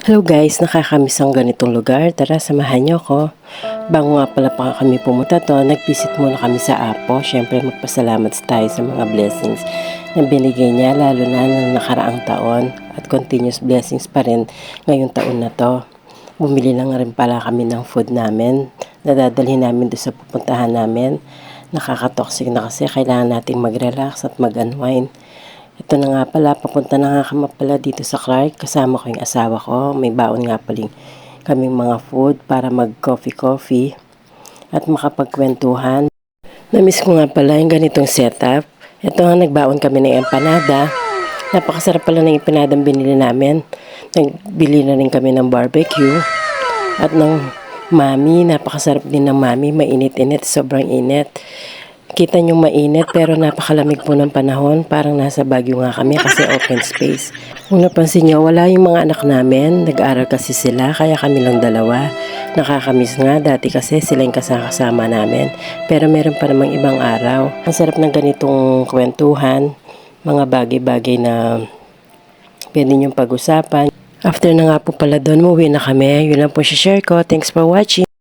Hello guys, nakakamiss ang ganitong lugar. Tara, samahan niyo ako. Bago nga pala pa kami pumunta to, nag-visit muna kami sa Apo. Siyempre magpasalamat tayo sa mga blessings na binigay niya lalo na ng nakaraang taon at continuous blessings pa rin ngayong taon na to. Bumili lang rin pala kami ng food namin na dadalhin namin doon sa pupuntahan namin. Nakaka-toxic na kasi kailangan nating mag-relax at mag-unwind. Ito na nga pala, papunta na nga kami pala dito sa Clark. Kasama ko yung asawa ko. May baon nga pala kaming mga food para mag-coffee at makapagkwentuhan. Namiss ko nga pala yung ganitong setup. Ito nga, nagbaon kami ng empanada. Napakasarap pala ng empanadang binili namin. Nagbili na rin kami ng barbecue at ng mami. Napakasarap din ng mami. Mainit-init, sobrang init. Kita nyo mainit pero napakalamig po ng panahon. Parang nasa Baguio nga kami kasi open space. Kung napansin nyo, wala yung mga anak namin. Nag-aaral kasi sila kaya kami lang dalawa. Nakakamiss nga dati kasi sila yung kasama namin. Pero meron pa namang ibang araw. Ang sarap ng ganitong kwentuhan. Mga bagay-bagay na pwede nyong pag-usapan. After na nga po pala doon, umuwi na kami. Yun lang po share ko. Thanks for watching.